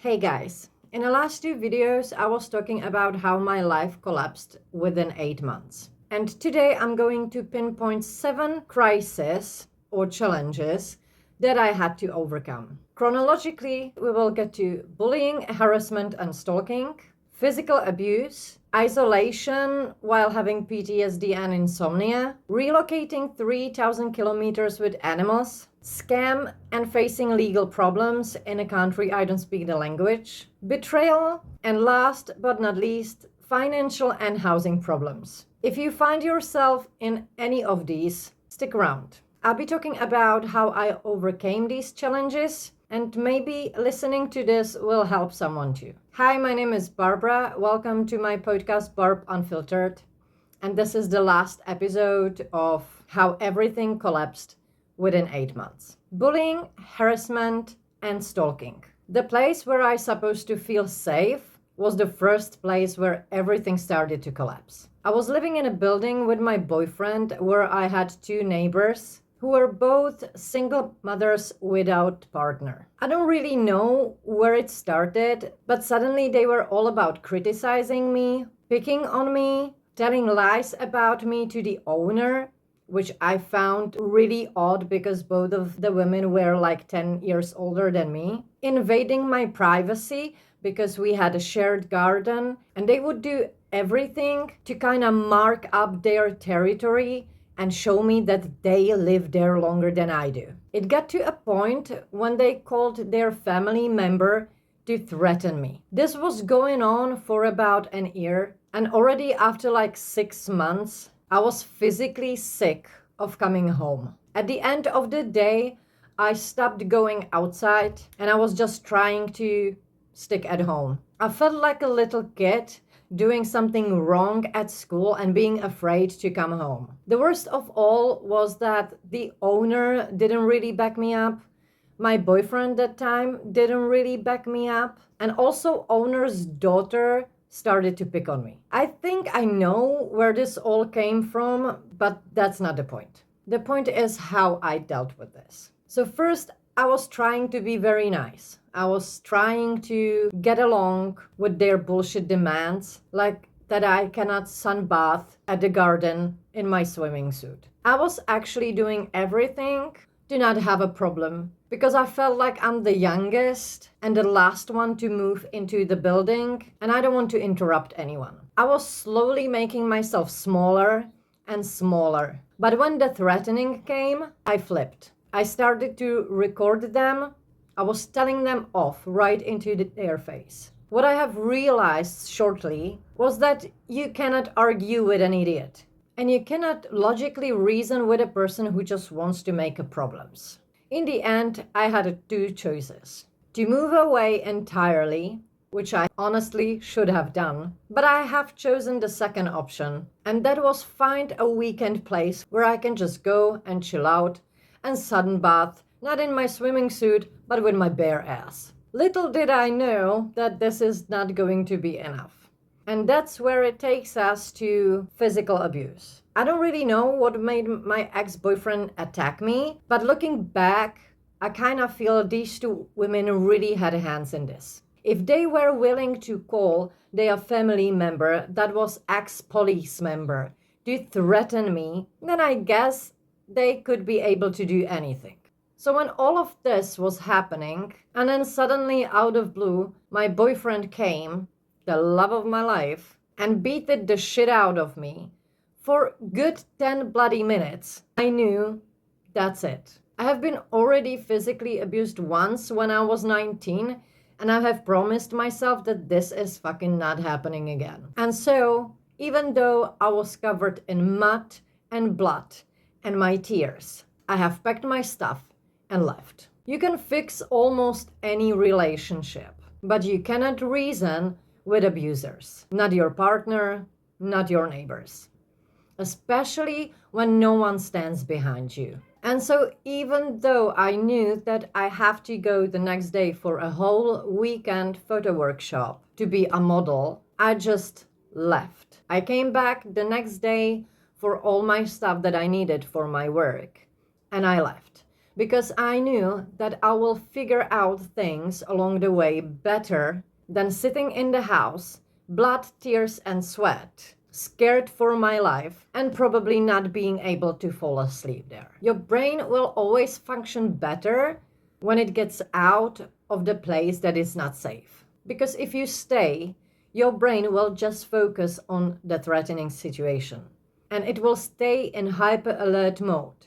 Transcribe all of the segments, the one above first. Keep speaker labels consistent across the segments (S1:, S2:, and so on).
S1: Hey guys, in the last two videos I was talking about how my life collapsed within 8 months. And today I'm going to pinpoint 7 crises or challenges that I had to overcome. Chronologically, we will get to bullying, harassment and stalking, physical abuse, isolation while having PTSD and insomnia, relocating 3,000 kilometers with animals, scam and facing legal problems in a country I don't speak the language, betrayal, and last but not least, financial and housing problems. If you find yourself in any of these, stick around. I'll be talking about how I overcame these challenges, and maybe listening to this will help someone too. Hi, my name is Barbara. Welcome to my podcast, Barb Unfiltered. And this is the last episode of how everything collapsed within 8 months. Bullying, harassment, and stalking. The place where I supposed to feel safe was the first place where everything started to collapse. I was living in a building with my boyfriend where I had 2 neighbors who were both single mothers without partner. I don't really know where it started, but suddenly they were all about criticizing me, picking on me, telling lies about me to the owner, which I found really odd because both of the women were like 10 years older than me, invading my privacy because we had a shared garden, and they would do everything to kind of mark up their territory and show me that they live there longer than I do. It got to a point when they called their family member to threaten me. This was going on for about an year, and already after like 6 months, I was physically sick of coming home. At the end of the day, I stopped going outside and I was just trying to stick at home. I felt like a little kid doing something wrong at school and being afraid to come home. The worst of all was that the owner didn't really back me up. My boyfriend at the time didn't really back me up. And also owner's daughter started to pick on me. I think I know where this all came from, but that's not the point. The point is how I dealt with this. So first, I was trying to be very nice. I was trying to get along with their bullshit demands, like that I cannot sunbath at the garden in my swimming suit. I was actually doing everything to not have a problem because I felt like I'm the youngest and the last one to move into the building, and I don't want to interrupt anyone. I was slowly making myself smaller and smaller. But when the threatening came, I flipped. I started to record them. I was telling them off right into their face. What I have realized shortly was that you cannot argue with an idiot. And you cannot logically reason with a person who just wants to make problems. In the end, I had 2 choices. To move away entirely, which I honestly should have done, but I have chosen the second option, and that was find a weekend place where I can just go and chill out and sunbath, not in my swimming suit, but with my bare ass. Little did I know that this is not going to be enough. And that's where it takes us to physical abuse. I don't really know what made my ex-boyfriend attack me, but looking back, I kind of feel these 2 women really had hands in this. If they were willing to call their family member that was ex-police member to threaten me, then I guess they could be able to do anything. So when all of this was happening, and then suddenly out of blue, my boyfriend came, the love of my life, and beat the shit out of me for good 10 bloody minutes, I knew that's it. I have been already physically abused once when I was 19, and I have promised myself that this is fucking not happening again. And so, even though I was covered in mud and blood and my tears, I have packed my stuff and left. You can fix almost any relationship, but you cannot reason with abusers. Not your partner, not your neighbors. Especially when no one stands behind you. And so even though I knew that I have to go the next day for a whole weekend photo workshop to be a model, I just left. I came back the next day for all my stuff that I needed for my work, and I left. because I knew that I will figure out things along the way better than sitting in the house, blood, tears, and sweat, scared for my life, and probably not being able to fall asleep there. Your brain will always function better when it gets out of the place that is not safe. Because if you stay, your brain will just focus on the threatening situation and it will stay in hyper alert mode.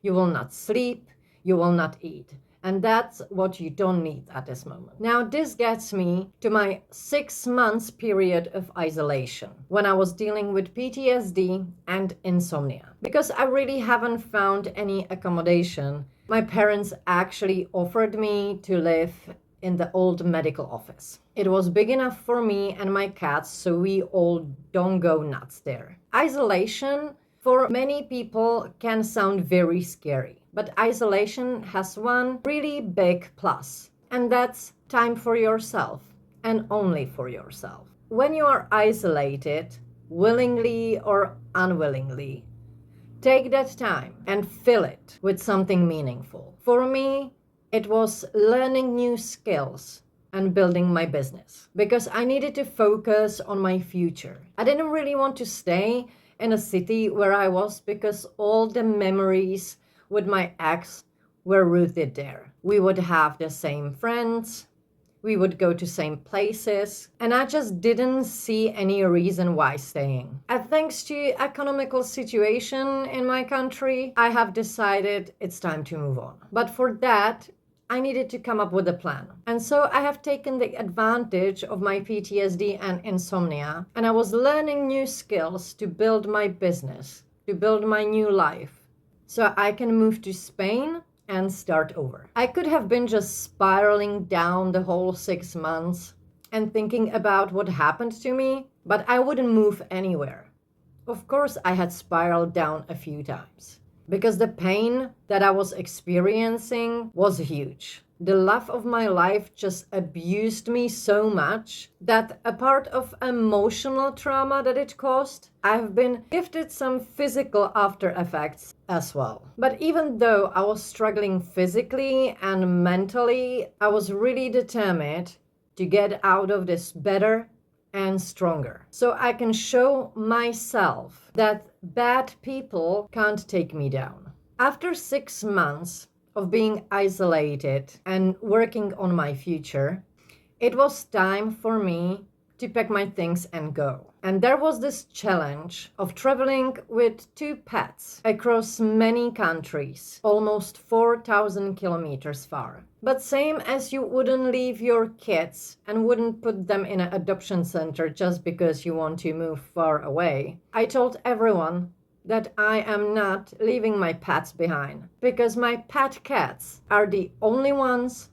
S1: You will not sleep, you will not eat. And that's what you don't need at this moment. Now, this gets me to my 6 months period of isolation when I was dealing with PTSD and insomnia. Because I really haven't found any accommodation, my parents actually offered me to live in the old medical office. It was big enough for me and my cats, so we all don't go nuts there. Isolation for many people can sound very scary, but isolation has one really big plus, and that's time for yourself, and only for yourself. When you are isolated, willingly or unwillingly, take that time and fill it with something meaningful. For me, it was learning new skills and building my business because I needed to focus on my future. I didn't really want to stay in a city where I was because all the memories with my ex were rooted there. We would have the same friends, we would go to same places, and I just didn't see any reason why staying. And thanks to economical situation in my country, I have decided it's time to move on. But for that, I needed to come up with a plan. And so I have taken the advantage of my PTSD and insomnia, and I was learning new skills to build my business, to build my new life, so I can move to Spain and start over. I could have been just spiraling down the whole 6 months and thinking about what happened to me, but I wouldn't move anywhere. Of course, I had spiraled down a few times because the pain that I was experiencing was huge. The love of my life just abused me so much that a part of emotional trauma that it caused, I've been gifted some physical after effects as well. But even though I was struggling physically and mentally, I was really determined to get out of this better and stronger, so I can show myself that bad people can't take me down. After 6 months of being isolated and working on my future, it was time for me to pack my things and go. And there was this challenge of traveling with 2 pets across many countries, almost 4,000 kilometers far. But same as you wouldn't leave your kids and wouldn't put them in an adoption center just because you want to move far away, I told everyone that I am not leaving my pets behind because my pet cats are the only ones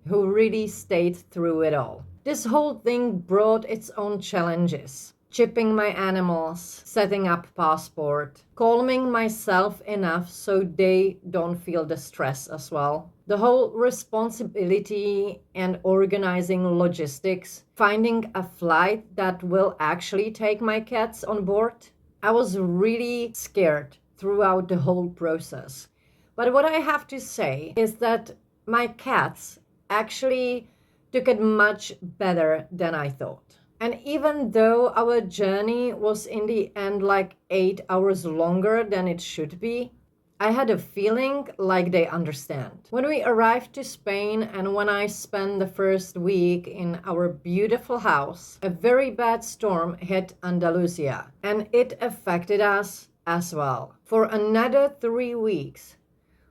S1: who really stayed through it all. This whole thing brought its own challenges. Chipping my animals, setting up passport, calming myself enough so they don't feel the stress as well. The whole responsibility and organizing logistics, finding a flight that will actually take my cats on board. I was really scared throughout the whole process. But what I have to say is that my cats actually took it much better than I thought. And even though our journey was in the end like 8 hours longer than it should be, I had a feeling like they understand. When we arrived to Spain and when I spent the first week in our beautiful house, a very bad storm hit Andalusia and it affected us as well. For another 3 weeks,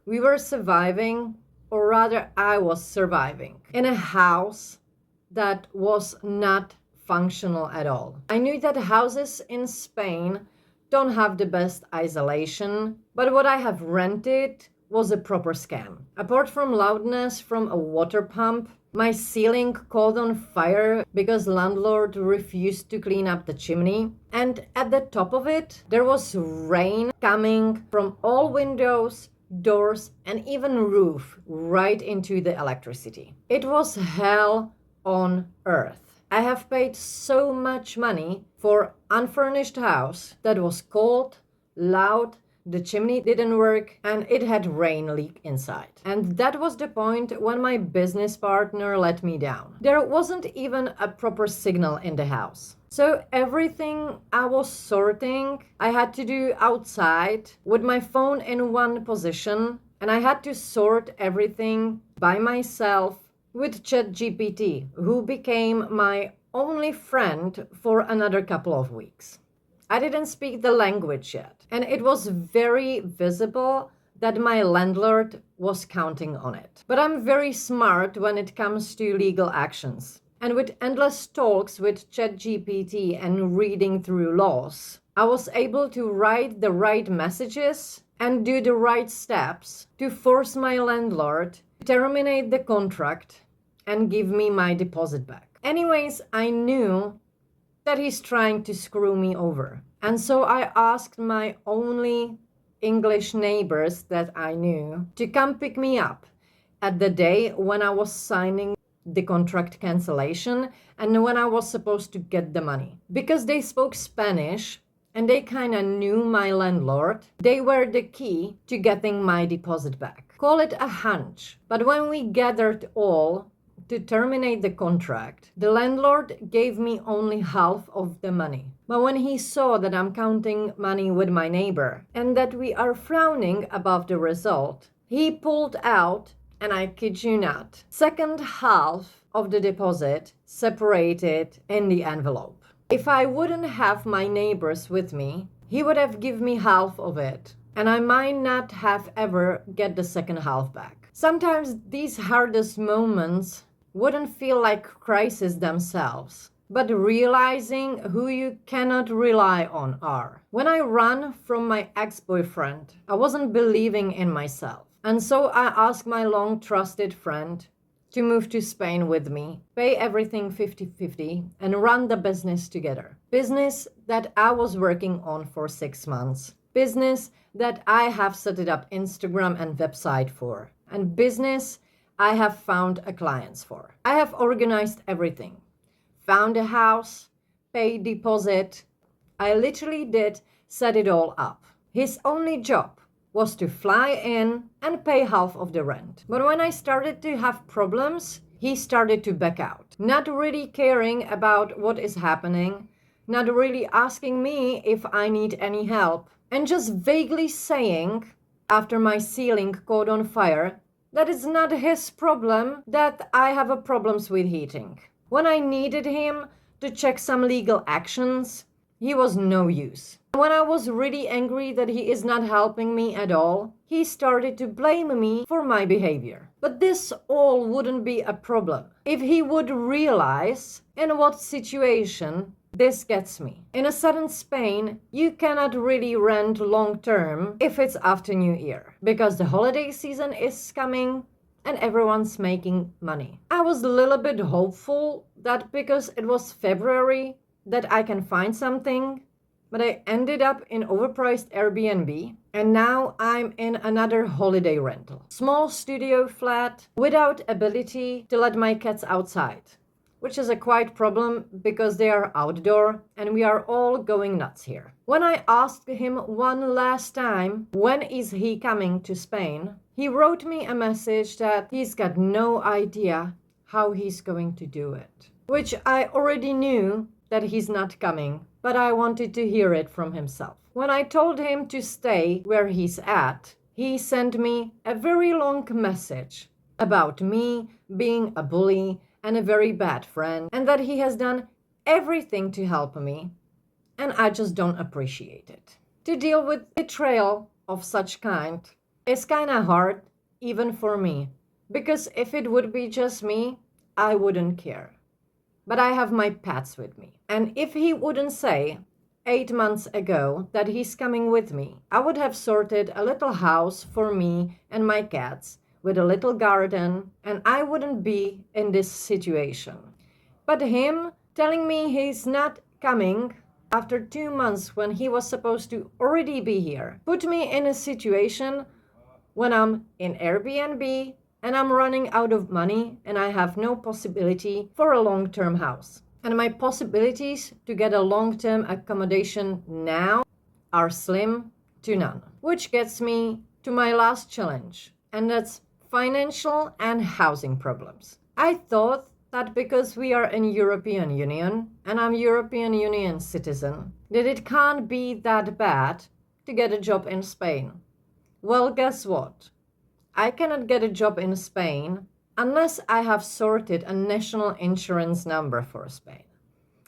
S1: we were surviving, or rather I was surviving, in a house that was not functional at all. I knew that houses in Spain don't have the best isolation, but what I have rented was a proper scam. Apart from loudness from a water pump, my ceiling caught on fire because landlord refused to clean up the chimney, and at the top of it there was rain coming from all windows, doors, and even roof right into the electricity. It was hell on earth. I have paid so much money for unfurnished house that was cold, loud, the chimney didn't work, and it had rain leak inside. And that was the point when my business partner let me down. There wasn't even a proper signal in the house. So everything I was sorting, I had to do outside with my phone in one position, and I had to sort everything by myself with ChatGPT, who became my only friend for another couple of weeks. I didn't speak the language yet, and it was very visible that my landlord was counting on it. But I'm very smart when it comes to legal actions. And with endless talks with ChatGPT and reading through laws, I was able to write the right messages and do the right steps to force my landlord to terminate the contract and give me my deposit back. Anyways, I knew that he's trying to screw me over. And so I asked my only English neighbors that I knew to come pick me up at the day when I was signing the contract cancellation and when I was supposed to get the money. Because they spoke Spanish and they kind of knew my landlord, they were the key to getting my deposit back. Call it a hunch. But when we gathered all to terminate the contract, the landlord gave me only half of the money. But when he saw that I'm counting money with my neighbor and that we are frowning above the result, he pulled out, and I kid you not, second half of the deposit separated in the envelope. If I wouldn't have my neighbors with me, he would have given me half of it, and I might not have ever get the second half back. Sometimes these hardest moments wouldn't feel like crises themselves, but realizing who you cannot rely on are. When I ran from my ex-boyfriend, I wasn't believing in myself. And so I asked my long trusted friend to move to Spain with me, pay everything 50-50, and run the business together. Business that I was working on for 6 months. Business that I have set it up Instagram and website for. And business I have found a clients for. I have organized everything. Found a house, paid deposit. I literally did set it all up. His only job was to fly in and pay half of the rent. But when I started to have problems, he started to back out. Not really caring about what is happening, not really asking me if I need any help, and just vaguely saying, after my ceiling caught on fire, that it's not his problem that I have a problems with heating. When I needed him to check some legal actions, he was no use. When I was really angry that he is not helping me at all, he started to blame me for my behavior. But this all wouldn't be a problem if he would realize in what situation this gets me. In a sudden Spain, you cannot really rent long term if it's after New Year, because the holiday season is coming and everyone's making money. I was a little bit hopeful that because it was February that I can find something, but I ended up in overpriced Airbnb, and now I'm in another holiday rental. Small studio flat without ability to let my cats outside, which is a quite problem because they are outdoor and we are all going nuts here. When I asked him one last time, when is he coming to Spain, he wrote me a message that he's got no idea how he's going to do it, which I already knew that he's not coming, but I wanted to hear it from himself. When I told him to stay where he's at, he sent me a very long message about me being a bully and a very bad friend, and that he has done everything to help me, and I just don't appreciate it. To deal with betrayal of such kind is kinda hard, even for me, because if it would be just me, I wouldn't care. But I have my pets with me. And if he wouldn't say 8 months ago that he's coming with me, I would have sorted a little house for me and my cats with a little garden, and I wouldn't be in this situation. But him telling me he's not coming after 2 months when he was supposed to already be here put me in a situation when I'm in Airbnb and I'm running out of money and I have no possibility for a long-term house. And my possibilities to get a long-term accommodation now are slim to none. Which gets me to my last challenge, and that's financial and housing problems. I thought that because we are in European Union and I'm European Union citizen, that it can't be that bad to get a job in Spain. Well, guess what? I cannot get a job in Spain unless I have sorted a national insurance number for Spain.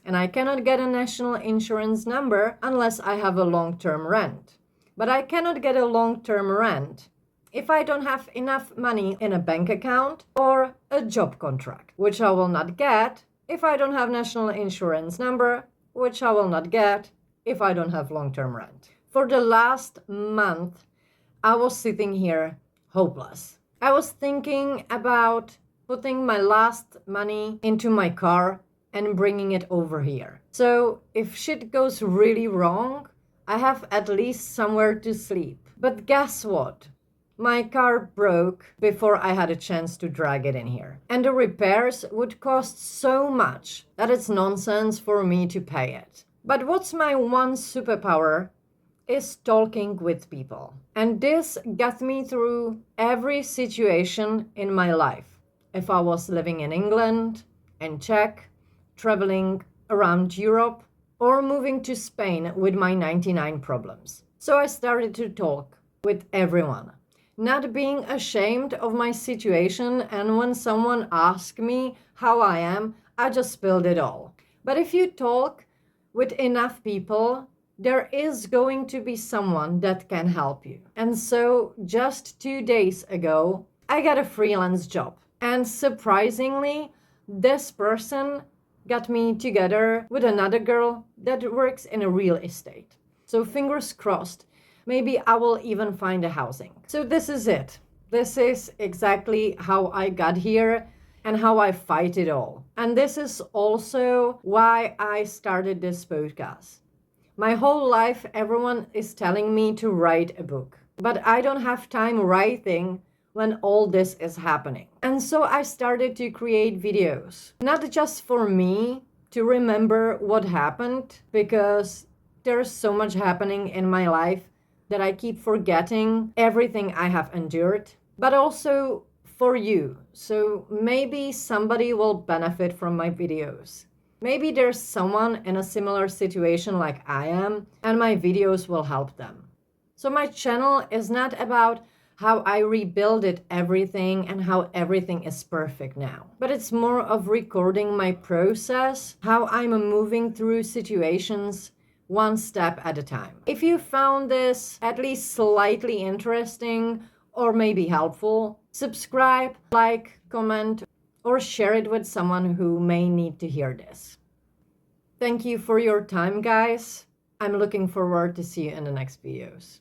S1: And I cannot get a national insurance number unless I have a long-term rent. But I cannot get a long-term rent if I don't have enough money in a bank account or a job contract, which I will not get if I don't have national insurance number, which I will not get if I don't have long-term rent. For the last month, I was sitting here hopeless. I was thinking about putting my last money into my car and bringing it over here. So if shit goes really wrong, I have at least somewhere to sleep. But guess what? My car broke before I had a chance to drag it in here. And the repairs would cost so much that it's nonsense for me to pay it. But what's my one superpower is talking with people. And this got me through every situation in my life. If I was living in England, in Czech, traveling around Europe, or moving to Spain with my 99 problems. So I started to talk with everyone, not being ashamed of my situation, and when someone asked me how I am, I just spilled it all. But if you talk with enough people, there is going to be someone that can help you. And so just 2 days ago, I got a freelance job. And surprisingly, this person got me together with another girl that works in a real estate. So fingers crossed, maybe I will even find a housing. So this is it. This is exactly how I got here and how I fight it all. And this is also why I started this podcast. My whole life, everyone is telling me to write a book, but I don't have time writing when all this is happening. And so I started to create videos, not just for me to remember what happened, because there's so much happening in my life that I keep forgetting everything I have endured, but also for you. So maybe somebody will benefit from my videos. Maybe there's someone in a similar situation like I am, and my videos will help them. So my channel is not about how I rebuilded everything and how everything is perfect now. But it's more of recording my process, how I'm moving through situations one step at a time. If you found this at least slightly interesting or maybe helpful, subscribe, like, comment, or share it with someone who may need to hear this. Thank you for your time, guys. I'm looking forward to see you in the next videos.